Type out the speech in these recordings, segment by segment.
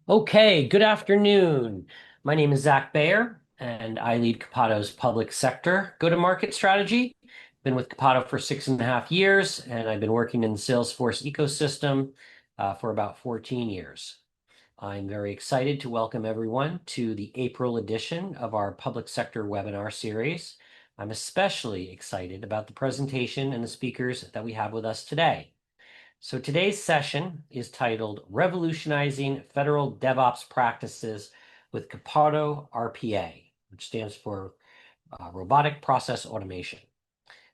Okay, good afternoon. My name is Zach Bayer, and I lead Copado's public sector go-to-market strategy. Been with Copado for 6.5 years, and I've been working in the Salesforce ecosystem for about 14 years. I'm very excited to welcome everyone to the April edition of our public sector webinar series. I'm especially excited about the presentation and the speakers that we have with us today. So today's session is titled Revolutionizing Federal DevOps Practices with Copado RPA, which stands for Robotic Process Automation.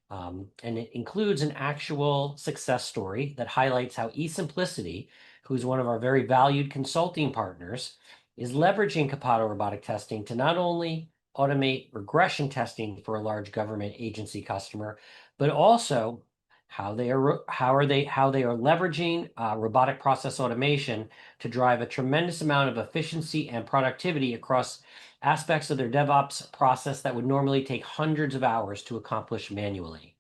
And it includes an actual success story that highlights how eSimplicity, who's one of our very valued consulting partners, is leveraging Copado robotic testing to not only automate regression testing for a large government agency customer, but also how they are leveraging robotic process automation to drive a tremendous amount of efficiency and productivity across aspects of their DevOps process that would normally take hundreds of hours to accomplish manually.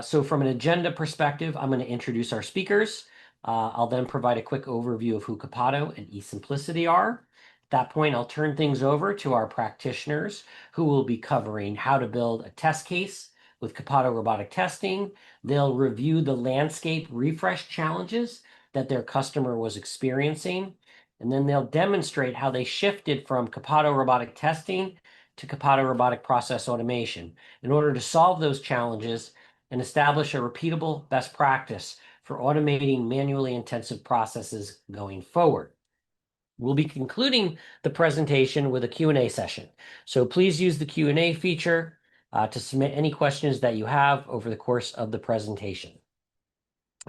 So from an agenda perspective, I'm going to introduce our speakers. I'll then provide a quick overview of who Copado and eSimplicity are. At that point, I'll turn things over to our practitioners who will be covering how to build a test case with Copado robotic testing. They'll review the landscape refresh challenges that their customer was experiencing, and then they'll demonstrate how they shifted from Copado robotic testing to Copado robotic process automation in order to solve those challenges and establish a repeatable best practice for automating manually intensive processes going forward. We'll be concluding the presentation with a Q&A session. So please use the Q&A feature to submit any questions that you have over the course of the presentation.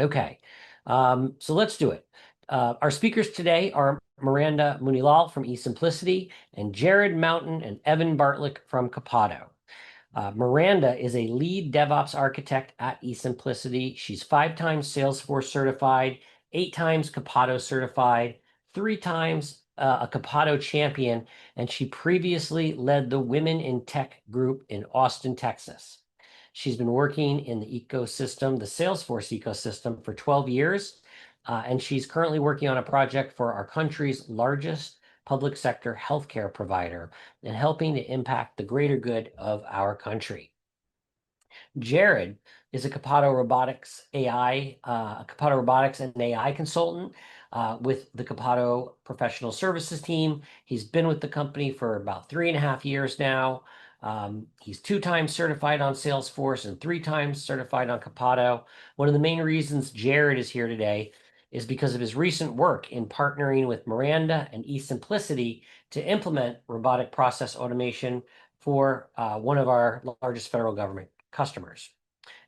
Okay, so let's do it. Our speakers today are Miranda Munilal from eSimplicity and Jared Mountain and Evan Bartlick from Copado. Miranda is a lead DevOps architect at eSimplicity. She's 5 times Salesforce certified, 8 times Copado certified, 3 times a Copado champion, and she previously led the Women in Tech group in Austin, Texas. She's been working in the ecosystem, the Salesforce ecosystem, for 12 years, and she's currently working on a project for our country's largest public sector healthcare provider and helping to impact the greater good of our country. Jared is a Copado Robotics and AI consultant with the Copado Professional Services team. He's been with the company for about 3.5 years now. He's 2 times certified on Salesforce and 3 times certified on Copado. One of the main reasons Jared is here today is because of his recent work in partnering with Miranda and eSimplicity to implement robotic process automation for one of our largest federal government customers.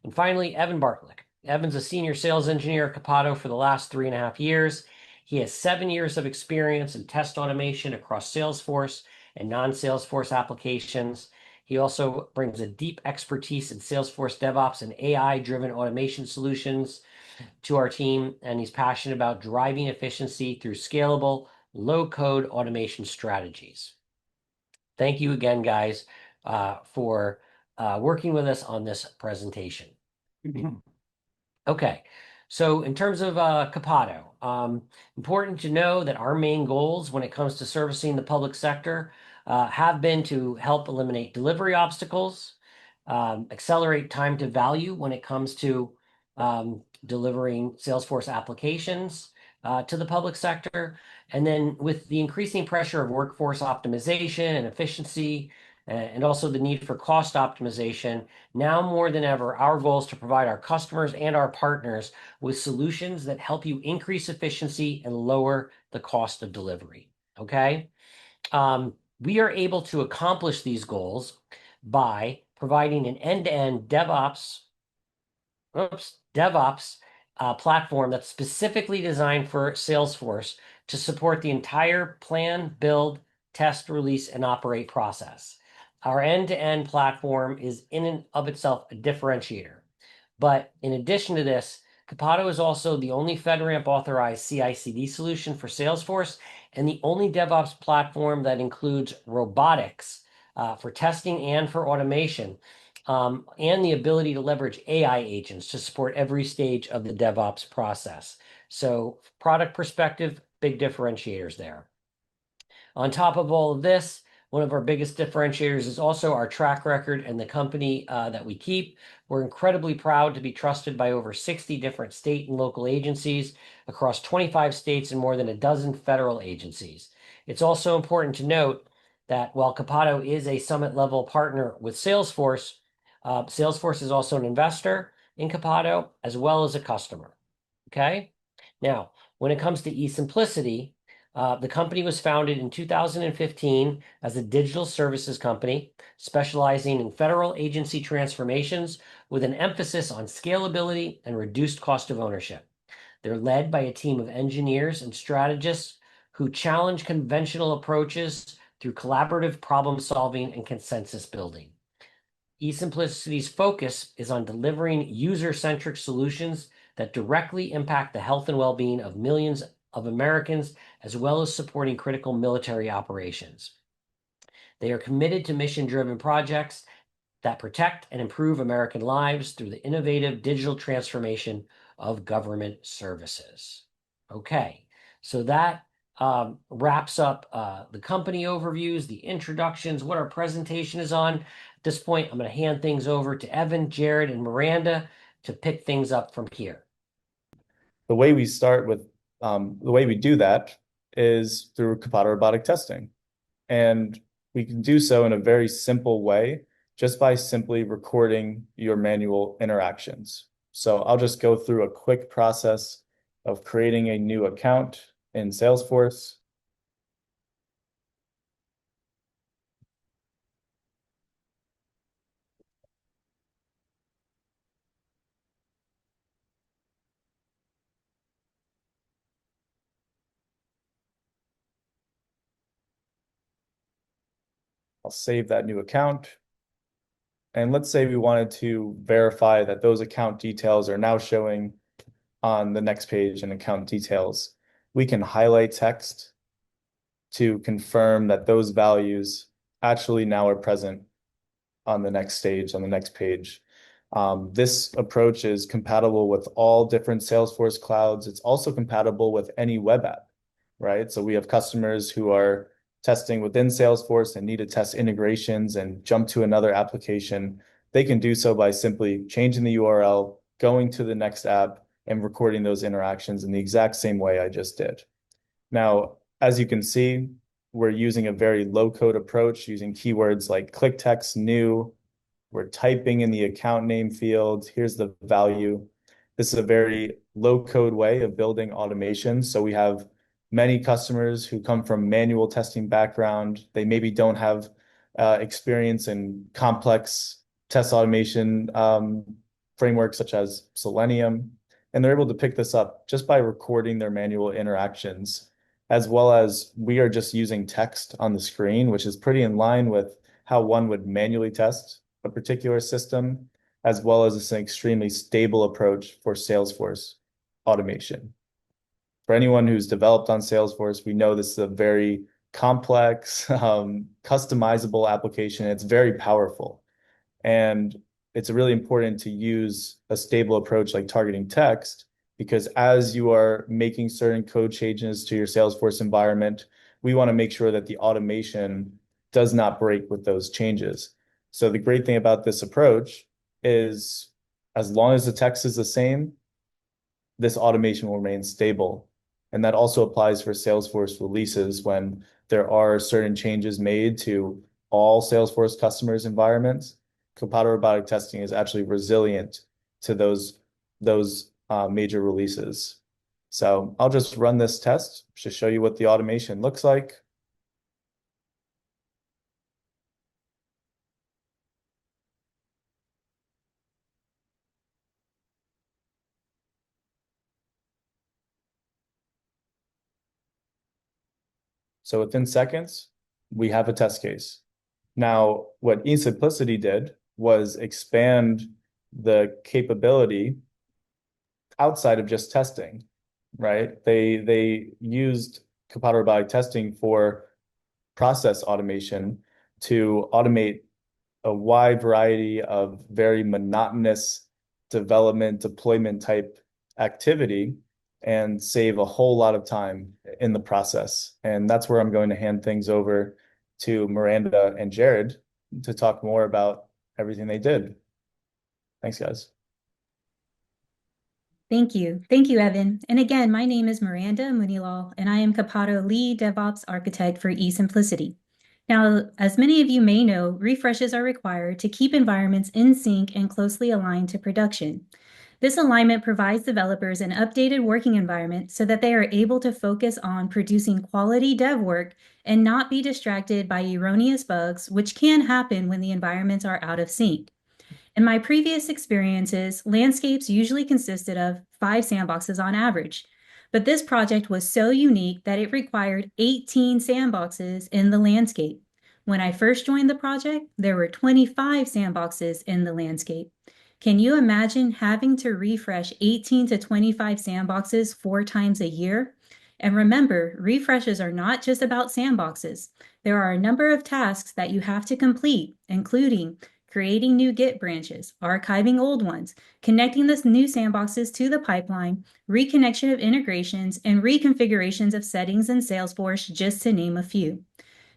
And finally, Evan Bartlick. Evan's a senior sales engineer at Copado for the last 3.5 years. He has 7 years of experience in test automation across Salesforce and non-Salesforce applications. He also brings a deep expertise in Salesforce DevOps and AI-driven automation solutions to our team, and he's passionate about driving efficiency through scalable, low-code automation strategies. Thank you again, guys, for working with us on this presentation. Okay, so in terms of Copado, important to know that our main goals when it comes to servicing the public sector have been to help eliminate delivery obstacles, accelerate time to value when it comes to delivering Salesforce applications to the public sector. And then with the increasing pressure of workforce optimization and efficiency, and also the need for cost optimization, now more than ever, our goal is to provide our customers and our partners with solutions that help you increase efficiency and lower the cost of delivery, okay? We are able to accomplish these goals by providing an end-to-end DevOps platform that's specifically designed for Salesforce to support the entire plan, build, test, release, and operate process. Our end-to-end platform is in and of itself a differentiator. But in addition to this, Copado is also the only FedRAMP authorized CI/CD solution for Salesforce and the only DevOps platform that includes robotics for testing and for automation, and the ability to leverage AI agents to support every stage of the DevOps process. So product perspective, big differentiators there. On top of all of this, one of our biggest differentiators is also our track record and the company that we keep. We're incredibly proud to be trusted by over 60 different state and local agencies across 25 states and more than a dozen federal agencies. It's also important to note that while Copado is a summit level partner with Salesforce, Salesforce is also an investor in Copado as well as a customer. Okay. Now, when it comes to eSimplicity, the company was founded in 2015 as a digital services company specializing in federal agency transformations with an emphasis on scalability and reduced cost of ownership. They're led by a team of engineers and strategists who challenge conventional approaches through collaborative problem solving and consensus building. eSimplicity's focus is on delivering user-centric solutions that directly impact the health and well-being of millions of Americans, as well as supporting critical military operations. They are committed to mission-driven projects that protect and improve American lives through the innovative digital transformation of government services. Okay, so that wraps up the company overviews, the introductions, what our presentation is on. At this point, I'm going to hand things over to Evan, Jared, and Miranda to pick things up from here. The way we start with, the way we do that is through Copado robotic testing. And we can do so in a very simple way, just by simply recording your manual interactions. So I'll just go through a quick process of creating a new account in Salesforce. I'll save that new account. And let's say we wanted to verify that those account details are now showing on the next page in account details. We can highlight text to confirm that those values actually now are present on the next stage, on the next page. This approach is compatible with all different Salesforce clouds. It's also compatible with any web app, right? So we have customers who are testing within Salesforce and need to test integrations and jump to another application. They can do so by simply changing the URL, going to the next app, and recording those interactions in the exact same way I just did. Now, as you can see, we're using a very low-code approach, using keywords like click text new. We're typing in the account name field. Here's the value. This is a very low-code way of building automation. So we have many customers who come from manual testing background. They maybe don't have experience in complex test automation frameworks such as Selenium. And they're able to pick this up just by recording their manual interactions, as well as we are just using text on the screen, which is pretty in line with how one would manually test a particular system, as well as an extremely stable approach for Salesforce automation. For anyone who's developed on Salesforce, we know this is a very complex, customizable application. It's very powerful. And it's really important to use a stable approach like targeting text, because as you are making certain code changes to your Salesforce environment, we want to make sure that the automation does not break with those changes. So the great thing about this approach is as long as the text is the same, this automation will remain stable. And that also applies for Salesforce releases when there are certain changes made to all Salesforce customers' environments. Copado robotic testing is actually resilient to those major releases. So I'll just run this test to show you what the automation looks like. So within seconds, we have a test case. Now, what eSimplicity did was expand the capability outside of just testing, right? They used Copado robotic testing for process automation to automate a wide variety of very monotonous development deployment type activity and save a whole lot of time in the process. And that's where I'm going to hand things over to Miranda and Jared to talk more about everything they did. Thanks, guys. Thank you. Thank you, Evan. And again, my name is Miranda Munilal, and I am Copado Lead DevOps Architect for eSimplicity. Now, as many of you may know, refreshes are required to keep environments in sync and closely aligned to production. This alignment provides developers an updated working environment so that they are able to focus on producing quality dev work and not be distracted by erroneous bugs, which can happen when the environments are out of sync. In my previous experiences, landscapes usually consisted of 5 sandboxes on average, but this project was so unique that it required 18 sandboxes in the landscape. When I first joined the project, there were 25 sandboxes in the landscape. Can you imagine having to refresh 18 to 25 sandboxes 4 times a year? And remember, refreshes are not just about sandboxes. There are a number of tasks that you have to complete, including creating new Git branches, archiving old ones, connecting the new sandboxes to the pipeline, reconnection of integrations, and reconfigurations of settings in Salesforce, just to name a few.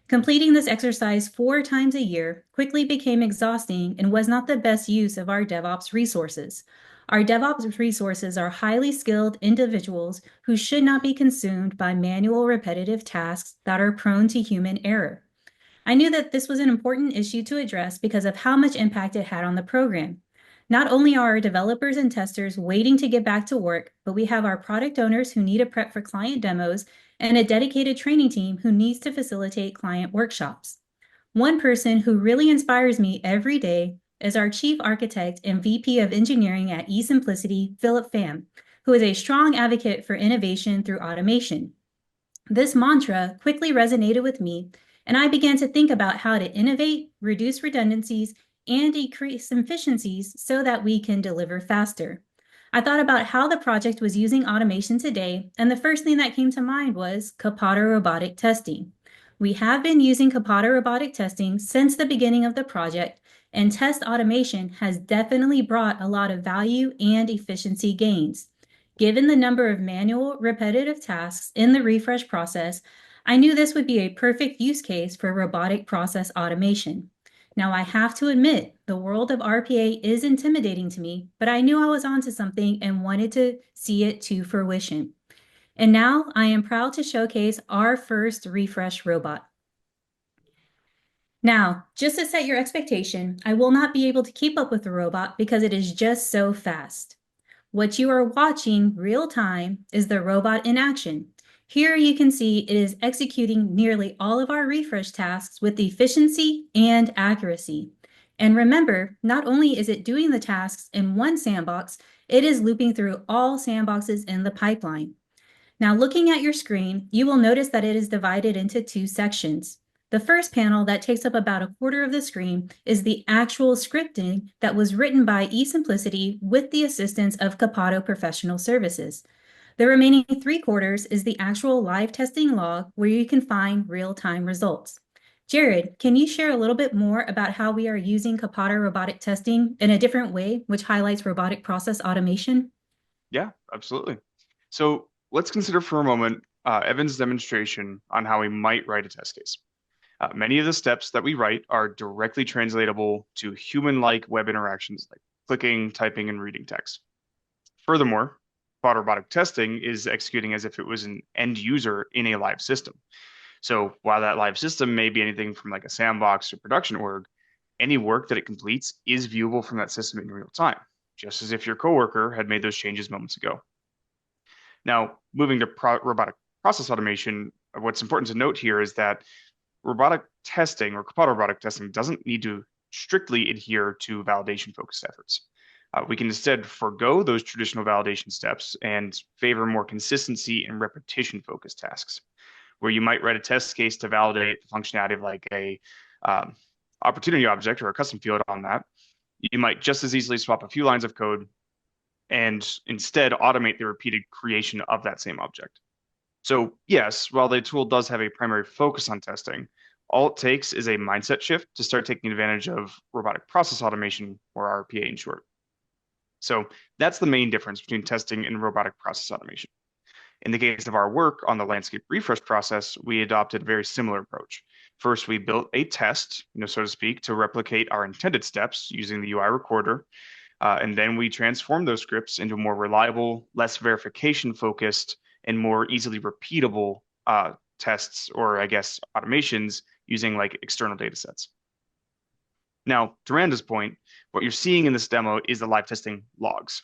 Completing this exercise 4 times a year quickly became exhausting and was not the best use of our DevOps resources. Our DevOps resources are highly skilled individuals who should not be consumed by manual repetitive tasks that are prone to human error. I knew that this was an important issue to address because of how much impact it had on the program. Not only are our developers and testers waiting to get back to work, but we have our product owners who need to prep for client demos and a dedicated training team who needs to facilitate client workshops. One person who really inspires me every day is our Chief Architect and VP of Engineering at eSimplicity, Philip Pham, who is a strong advocate for innovation through automation. This mantra quickly resonated with me, and I began to think about how to innovate, reduce redundancies, and increase efficiencies so that we can deliver faster. I thought about how the project was using automation today, and the first thing that came to mind was Copado Robotic Testing. We have been using Copado Robotic Testing since the beginning of the project, and test automation has definitely brought a lot of value and efficiency gains. Given the number of manual, repetitive tasks in the refresh process, I knew this would be a perfect use case for robotic process automation. Now, I have to admit, the world of RPA is intimidating to me, but I knew I was onto something and wanted to see it to fruition. And now I am proud to showcase our first refresh robot. Now, just to set your expectation, I will not be able to keep up with the robot because it is just so fast. What you are watching real time is the robot in action. Here you can see it is executing nearly all of our refresh tasks with efficiency and accuracy. And remember, not only is it doing the tasks in one sandbox, it is looping through all sandboxes in the pipeline. Now, looking at your screen, you will notice that it is divided into 2 sections. The first panel that takes up about a quarter of the screen is the actual scripting that was written by eSimplicity with the assistance of Copado Professional Services. The remaining 3/4 is the actual live testing log where you can find real-time results. Jared, can you share a little bit more about how we are using Copado robotic testing in a different way, which highlights robotic process automation? Yeah, absolutely. So let's consider for a moment Evan's demonstration on how we might write a test case. Many of the steps that we write are directly translatable to human-like web interactions like clicking, typing, and reading text. Furthermore, bot robotic testing is executing as if it was an end user in a live system. So while that live system may be anything from like a sandbox or production org, any work that it completes is viewable from that system in real time, just as if your coworker had made those changes moments ago. Now, moving to robotic process automation, what's important to note here is that robotic testing or Copado robotic testing doesn't need to strictly adhere to validation focused efforts. We can instead forego those traditional validation steps and favor more consistency and repetition focused tasks, where you might write a test case to validate the functionality of like a opportunity object or a custom field on that. You might just as easily swap a few lines of code and instead automate the repeated creation of that same object. So yes, while the tool does have a primary focus on testing, all it takes is a mindset shift to start taking advantage of robotic process automation, or RPA in short. So that's the main difference between testing and robotic process automation. In the case of our work on the landscape refresh process, we adopted a very similar approach. First, we built a test, so to speak, to replicate our intended steps using the UI recorder. And then we transformed those scripts into more reliable, less verification focused, and more easily repeatable tests, or I guess automations, using like external data sets. Now, to Randa's point, what you're seeing in this demo is the live testing logs.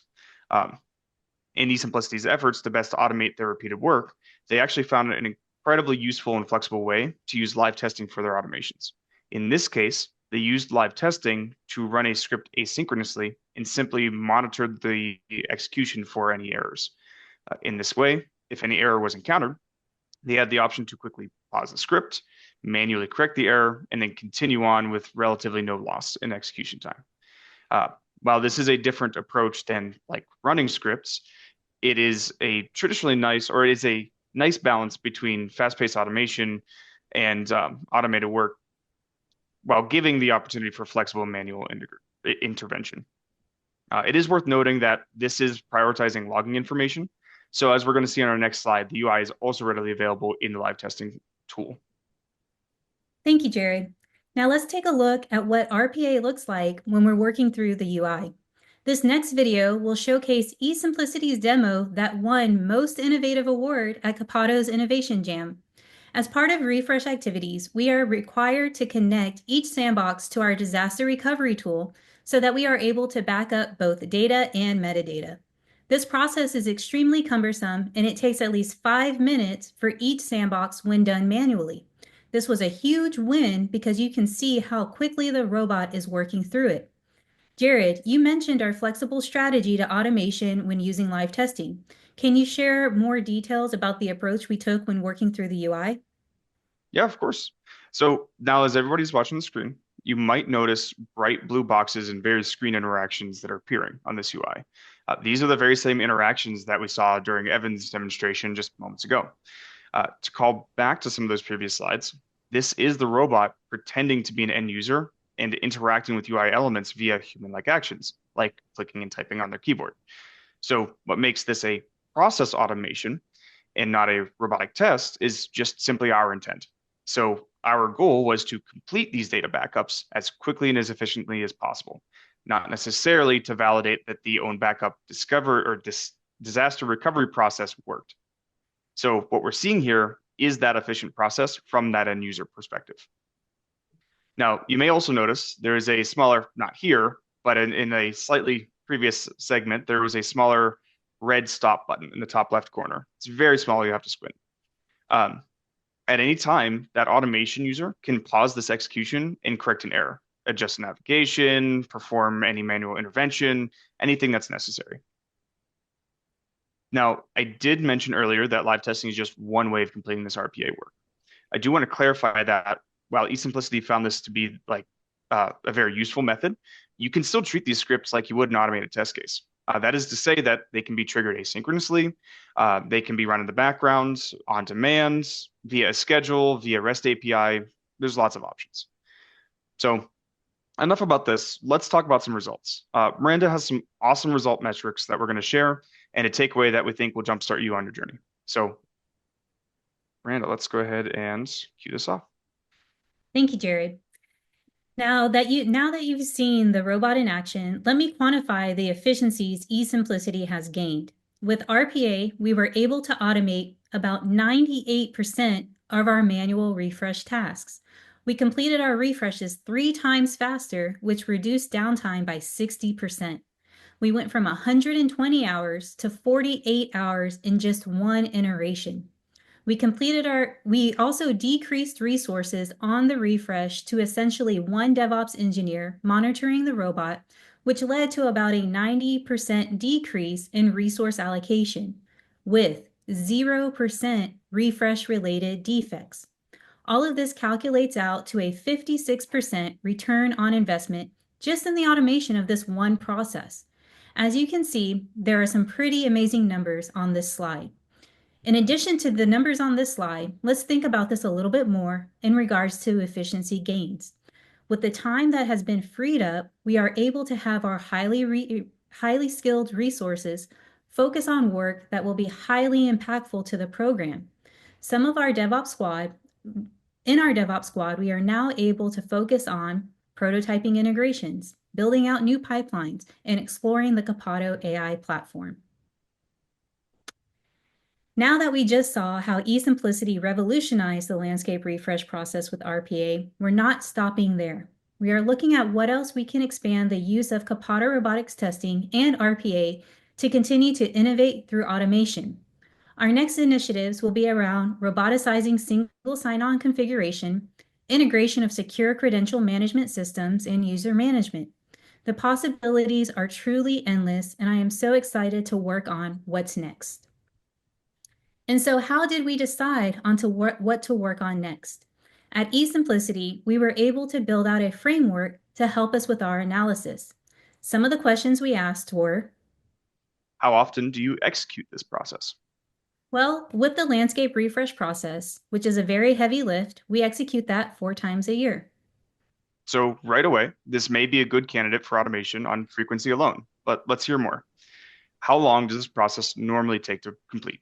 In eSimplicity's efforts to best automate their repeated work, they actually found an incredibly useful and flexible way to use live testing for their automations. In this case, they used live testing to run a script asynchronously and simply monitored the execution for any errors. In this way, if any error was encountered, they had the option to quickly pause the script, manually correct the error, and then continue on with relatively no loss in execution time. While this is a different approach than like running scripts, it is a traditionally nice, or it is a nice balance between fast-paced automation and automated work, while giving the opportunity for flexible manual intervention. It is worth noting that this is prioritizing logging information. So as we're going to see on our next slide, the UI is also readily available in the live testing tool. Thank you, Jared. Now let's take a look at what RPA looks like when we're working through the UI. This next video will showcase eSimplicity's demo that won Most Innovative Award at Copado's Innovation Jam. As part of refresh activities, we are required to connect each sandbox to our disaster recovery tool so that we are able to back up both data and metadata. This process is extremely cumbersome, and it takes at least 5 minutes for each sandbox when done manually. This was a huge win because you can see how quickly the robot is working through it. Jared, you mentioned our flexible strategy to automation when using live testing. Can you share more details about the approach we took when working through the UI? Yeah, of course. So now as everybody's watching the screen, you might notice bright blue boxes and various screen interactions that are appearing on this UI. These are the very same interactions that we saw during Evan's demonstration just moments ago. To call back to some of those previous slides, this is the robot pretending to be an end user and interacting with UI elements via human-like actions, like clicking and typing on their keyboard. So what makes this a process automation and not a robotic test is just simply our intent. So our goal was to complete these data backups as quickly and as efficiently as possible, not necessarily to validate that the own backup disaster recovery process worked. So what we're seeing here is that efficient process from that end user perspective. Now, you may also notice there is a smaller, not here, but in a slightly previous segment, there was a smaller red stop button in the top left corner. It's very small, you have to squint. At any time, that automation user can pause this execution and correct an error, adjust navigation, perform any manual intervention, anything that's necessary. Now, I did mention earlier that live testing is just one way of completing this RPA work. I do want to clarify that while eSimplicity found this to be like a very useful method, you can still treat these scripts like you would an automated test case. That is to say that they can be triggered asynchronously. They can be run in the background, on demand, via a schedule, via REST API. There's lots of options. So enough about this. Let's talk about some results. Miranda has some awesome result metrics that we're going to share and a takeaway that we think will jumpstart you on your journey. So Miranda, let's go ahead and cue this off. Thank you, Jared. Now that you've seen the robot in action, let me quantify the efficiencies eSimplicity has gained. With RPA, we were able to automate about 98% of our manual refresh tasks. We completed our refreshes 3 times faster, which reduced downtime by 60%. We went from 120 hours to 48 hours in just one iteration. We also decreased resources on the refresh to essentially one DevOps engineer monitoring the robot, which led to about a 90% decrease in resource allocation with 0% refresh-related defects. All of this calculates out to a 56% return on investment just in the automation of this one process. As you can see, there are some pretty amazing numbers on this slide. In addition to the numbers on this slide, let's think about this a little bit more in regards to efficiency gains. With the time that has been freed up, we are able to have our highly skilled resources focus on work that will be highly impactful to the program. In our DevOps squad, we are now able to focus on prototyping integrations, building out new pipelines, and exploring the Copado AI platform. Now that we just saw how eSimplicity revolutionized the landscape refresh process with RPA, we're not stopping there. We are looking at what else we can expand the use of Copado robotics testing and RPA to continue to innovate through automation. Our next initiatives will be around roboticizing single sign-on configuration, integration of secure credential management systems, and user management. The possibilities are truly endless, and I am so excited to work on what's next. And so how did we decide on what to work on next? At eSimplicity, we were able to build out a framework to help us with our analysis. Some of the questions we asked were, how often do you execute this process? Well, with the landscape refresh process, which is a very heavy lift, we execute that 4 times a year. So right away, this may be a good candidate for automation on frequency alone, but let's hear more. How long does this process normally take to complete?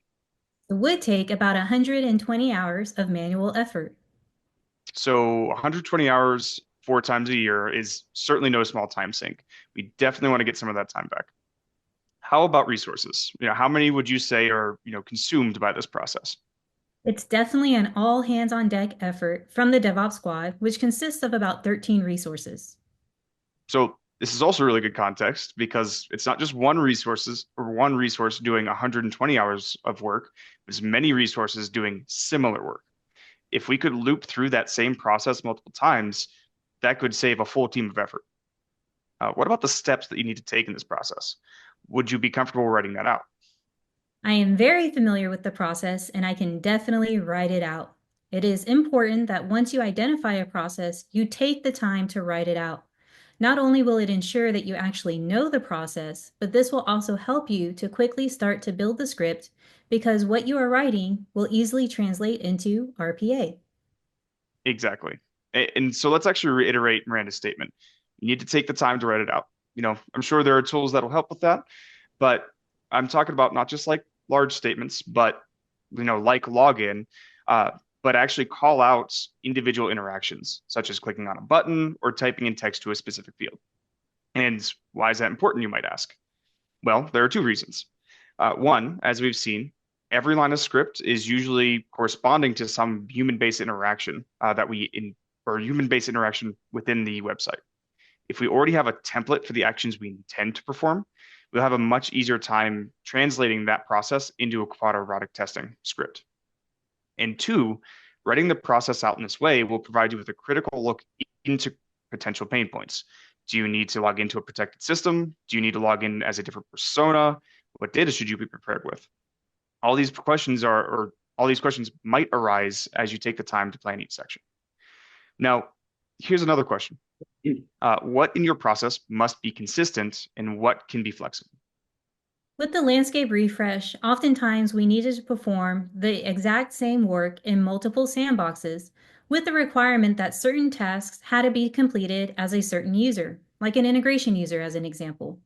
It would take about 120 hours of manual effort. So 120 hours 4 times a year is certainly no small time sink. We definitely want to get some of that time back. How about resources? How many would you say are, consumed by this process? It's definitely an all hands on deck effort from the DevOps squad, which consists of about 13 resources. So this is also really good context because it's not just one resource doing 120 hours of work. There's many resources doing similar work. If we could loop through that same process multiple times, that could save a full team of effort. What about the steps that you need to take in this process? Would you be comfortable writing that out? I am very familiar with the process and I can definitely write it out. It is important that once you identify a process, you take the time to write it out. Not only will it ensure that you actually know the process, but this will also help you to quickly start to build the script because what you are writing will easily translate into RPA. Exactly. And so let's actually reiterate Miranda's statement. You need to take the time to write it out. I'm sure there are tools that'll help with that, but I'm talking about not just like large statements, but like login, but actually call out individual interactions, such as clicking on a button or typing in text to a specific field. And why is that important, you might ask? Well, there are 2 reasons. One, as we've seen, every line of script is usually corresponding to some human-based interaction or human-based interaction within the website. If we already have a template for the actions we intend to perform, we'll have a much easier time translating that process into a Copado robotic testing script. And 2, writing the process out in this way will provide you with a critical look into potential pain points. Do you need to log into a protected system? Do you need to log in as a different persona? What data should you be prepared with? All these questions might arise as you take the time to plan each section. Now, here's another question. What in your process must be consistent and what can be flexible? With the landscape refresh, oftentimes we needed to perform the exact same work in multiple sandboxes with the requirement that certain tasks had to be completed as a certain user, like an integration user as an example.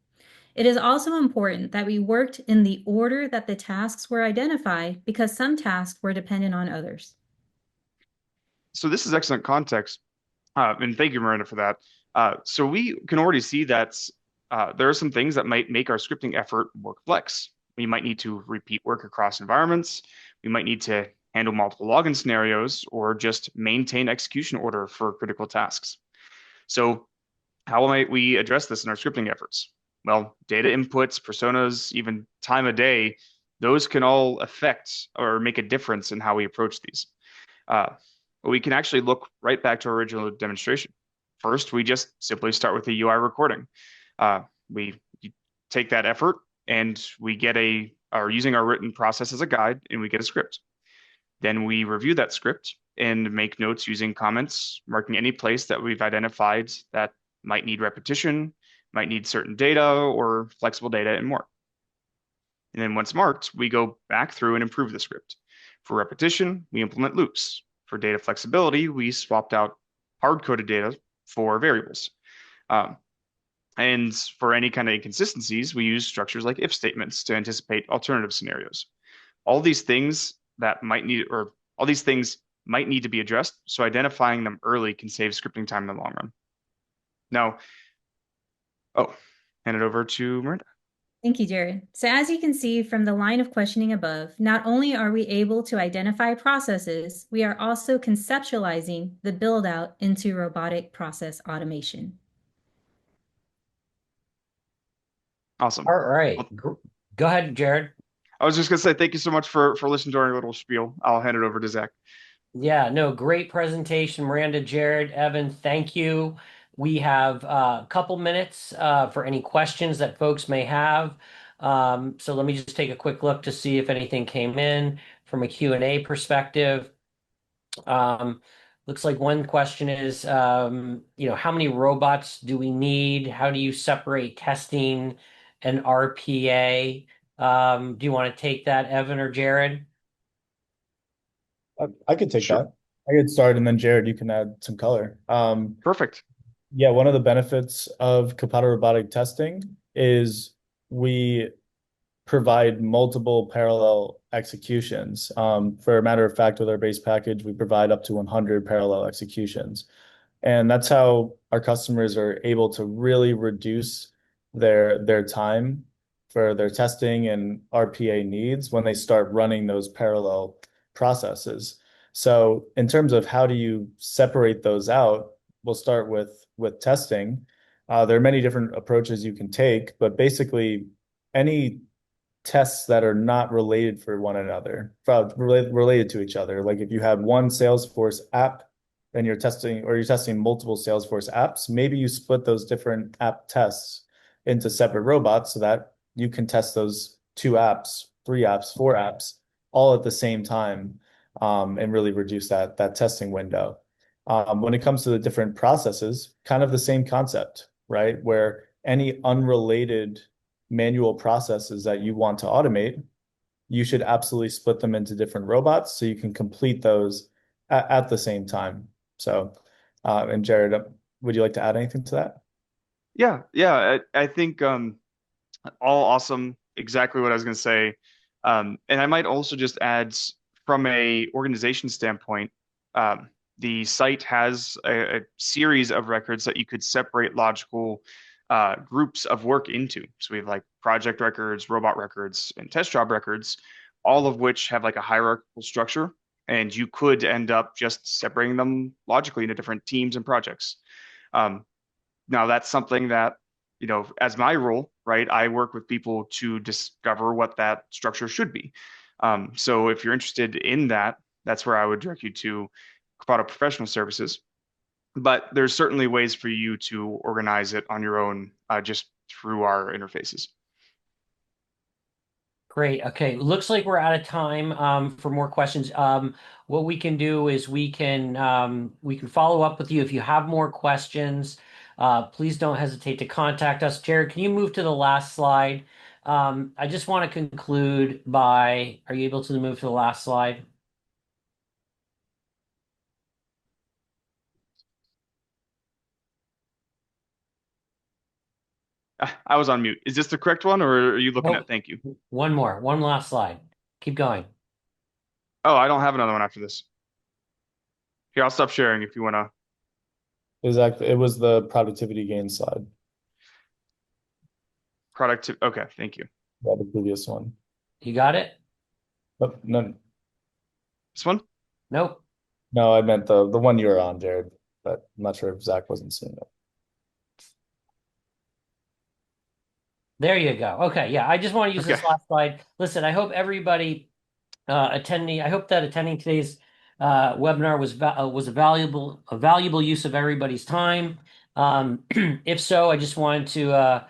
It is also important that we worked in the order that the tasks were identified because some tasks were dependent on others. So this is excellent context. And thank you, Miranda, for that. So we can already see that there are some things that might make our scripting effort work flex. We might need to repeat work across environments. We might need to handle multiple login scenarios or just maintain execution order for critical tasks. So how might we address this in our scripting efforts? Well, data inputs, personas, even time of day, those can all affect or make a difference in how we approach these. We can actually look right back to our original demonstration. First, we just simply start with the UI recording. We take that effort and we are using our written process as a guide and we get a script. Then we review that script and make notes using comments, marking any place that we've identified that might need repetition, might need certain data or flexible data and more. And then once marked, we go back through and improve the script. For repetition, we implement loops. For data flexibility, we swapped out hard-coded data for variables. And for any kind of inconsistencies, we use structures like if statements to anticipate alternative scenarios. All these things that might need, or all these things might need to be addressed. So identifying them early can save scripting time in the long run. Now, oh, hand it over to Miranda. Thank you, Jared. So as you can see from the line of questioning above, not only are we able to identify processes, we are also conceptualizing the build out into robotic process automation. Awesome. All right. Go ahead, Jared. I was just gonna say thank you so much for listening to our little spiel. I'll hand it over to Zach. Yeah, no, great presentation, Miranda, Jared, Evan, thank you. We have a couple minutes for any questions that folks may have. So let me just take a quick look to see if anything came in from a Q&A perspective. Um, Looks like one question is, how many robots do we need? How do you separate testing and RPA? Do you want to take that, Evan or Jared? I could take Sure. that. I could start, and then Jared, you can add some color. Perfect. Yeah, one of the benefits of Copado robotic testing is we provide multiple parallel executions. For a matter of fact, with our base package, we provide up to 100 parallel executions. And that's how our customers are able to really reduce their time for their testing and RPA needs when they start running those parallel processes. So in terms of how do you separate those out, we'll start with testing. There are many different approaches you can take, but basically any tests that are not related for one another, related to each other. Like if you have one Salesforce app and you're testing multiple Salesforce apps, maybe you split those different app tests into separate robots so that you can test those two apps, three apps, four apps all at the same time, and really reduce that testing window. When it comes to the different processes, kind of the same concept, right? Where any unrelated manual processes that you want to automate, you should absolutely split them into different robots so you can complete those at the same time. So, and Jared, would you like to add anything to that? Yeah. I think all awesome. Exactly what I was gonna say. And I might also just add from a organization standpoint, the site has a series of records that you could separate logical groups of work into. So we have like project records, robot records, and test job records, all of which have like a hierarchical structure. And you could end up just separating them logically into different teams and projects. Um, Now that's something that, as my role, right, I work with people to discover what that structure should be. So if you're interested in that, that's where I would direct you to Copado Professional Services. But there's certainly ways for you to organize it on your own, just through our interfaces. Great. Okay. Looks like we're out of time for more questions. What we can do is we can follow up with you if you have more questions. Please don't hesitate to contact us. Jared, can you move to the last slide? I just want to conclude by, are you able to move to the last slide? I was on mute. Is this the correct one, or are you looking Nope. at thank you? One more, one last slide. Keep going. Oh, I don't have another one after this. Here, I'll stop sharing if you want to. Exactly. It was the productivity gain slide, Productive. Okay, thank you. the previous one. You got it? But no, This one? Nope. no, I meant the one you were on, Jared. But I'm not sure if Zach wasn't seeing it. There you go. Okay. Yeah. I just want to use Okay. this last slide. Listen, I hope everybody I hope that attending today's webinar was a valuable use of everybody's time. If so, I just wanted to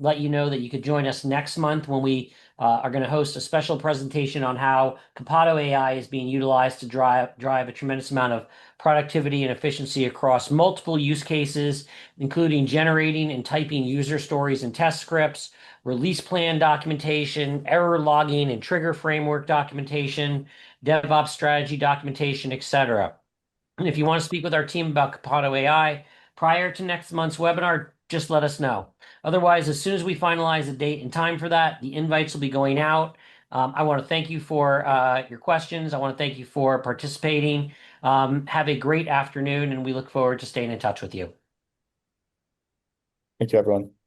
let you know that you could join us next month when we are going to host a special presentation on how Copado AI is being utilized to drive a tremendous amount of productivity and efficiency across multiple use cases, including generating and typing user stories and test scripts, release plan documentation, error logging and trigger framework documentation, DevOps strategy documentation, etc. And if you want to speak with our team about Copado AI prior to next month's webinar, just let us know. Otherwise, as soon as we finalize a date and time for that, the invites will be going out. I want to thank you for your questions. I want to thank you for participating. Have a great afternoon, and we look forward to staying in touch with you. Thank you, everyone.